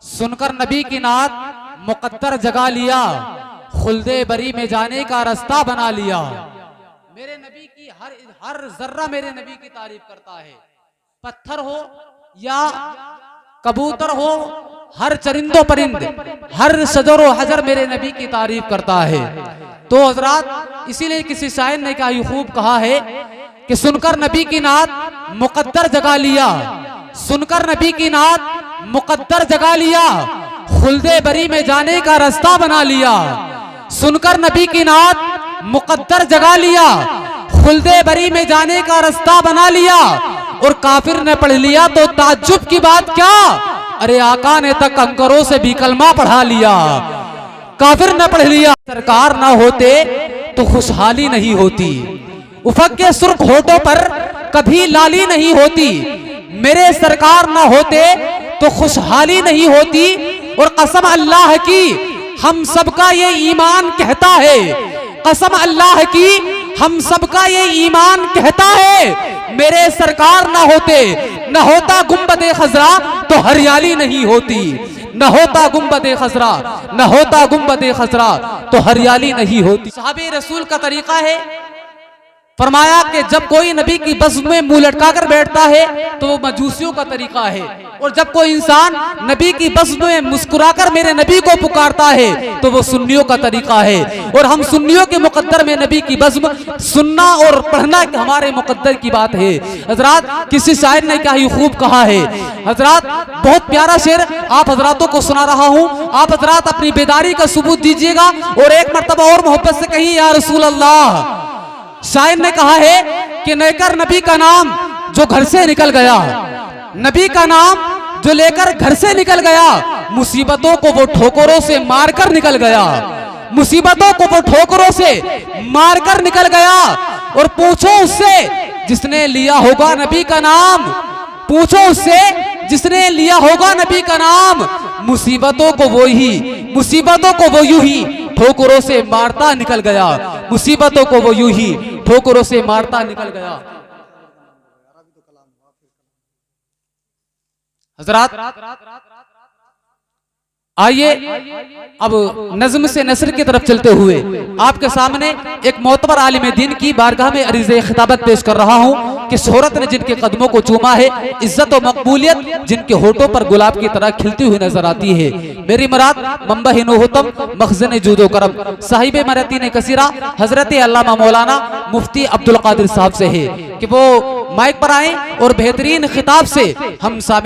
सुनकर नबी की नात मुकद्दर जगा लिया, खुल्दे बरी में जाने का रास्ता बना लिया। मेरे नबी की हर जर्रा मेरे नबी की तारीफ करता है। पत्थर हो या कबूतर हो, हर चरिंदो परिंद, हर शजरो हजर मेरे नबी की तारीफ करता है। तो हजरात, इसीलिए किसी शायर ने क्या खूब कहा है कि सुनकर नबी की नात मुकद्दर जगा लिया, सुनकर नबी की नात मुकद्दर जगा लिया, खुल्दे बरी में जाने का रास्ता बना लिया। सुनकर नबी की नात मुकद्दर जगा लिया, खुल्दे बरी में जाने का रास्ता बना लिया। और काफिर ने पढ़ लिया तो ताज्जुब की बात क्या, अरे आका ने तक कंकरों से भी कलमा पढ़ा लिया। काफिर ने पढ़ लिया। सरकार ना होते तो खुशहाली नहीं होती, उफक के सुर्ख होठों पर कभी लाली नहीं होती। मेरे सरकार ना होते तो खुशहाली नहीं होती। और कसम अल्लाह की हम सबका ये ईमान कहता है, कसम अल्लाह की हम सबका ये ईमान कहता है, मेरे सरकार ना होते, न होता गुंबदे खजरा तो हरियाली नहीं होती, न होता गुंबदे खजरा, न होता गुंबदे खजरा तो हरियाली नहीं होती। साहबे रसूल का तरीका है, फरमाया कि जब कोई नबी की बज़्म में मुंह लटका कर बैठता है तो वो मजूसियों का तरीका है। और जब कोई इंसान नबी की बज़्म में मुस्कुराकर मेरे नबी को पुकारता है तो वो सुन्नियों का तरीका है। और हम सुन्नियों के मुकद्दर में नबी की बज़्म सुनना और पढ़ना हमारे मुकद्दर की बात है। हजरात, किसी शायर ने क्या ही खूब कहा है। हजरात, बहुत प्यारा शेर आप हजरातों को सुना रहा हूँ, आप हजरात अपनी बेदारी का सबूत दीजिएगा और एक मर्तबा और मोहब्बत से कहिए या रसूल अल्लाह। शायर ने कहा है कि लेकर नबी का नाम जो घर से निकल गया, नबी का नाम जो लेकर घर से निकल गया, मुसीबतों को वो ठोकरों से मारकर निकल गया, मुसीबतों को वो ठोकरों से मारकर निकल गया। और पूछो उससे जिसने लिया होगा नबी का नाम, पूछो उससे जिसने लिया होगा नबी का नाम, मुसीबतों को वो ही, मुसीबतों को वो यूं ही ठोकरों से मारता निकल गया, मुसीबतों को वो यूं ही ठोकरों से मारता निकल गया। हजरात, आइए अब नज़्म से नसर की तरफ चलते हुए आपके सामने एक मोतबर आलिम दीन की बारगाह में अरीज़े खिताबत पेश कर रहा हूँ कि शोहरत ने जिनके कदमों को चूमा है, इज्जत और मकबूलियत जिनके होठों पर गुलाब की तरह खिलती हुई नजर आती है। मेरी मुराद मंबा नूहतम मखज़न जूदो करम साहिब मरतीन कसीरा हजरत अल्लामा मौलाना मुफ्ती अब्दुल कादिर साहब से है कि वो माइक पर आए और बेहतरीन खिताब से हम सामी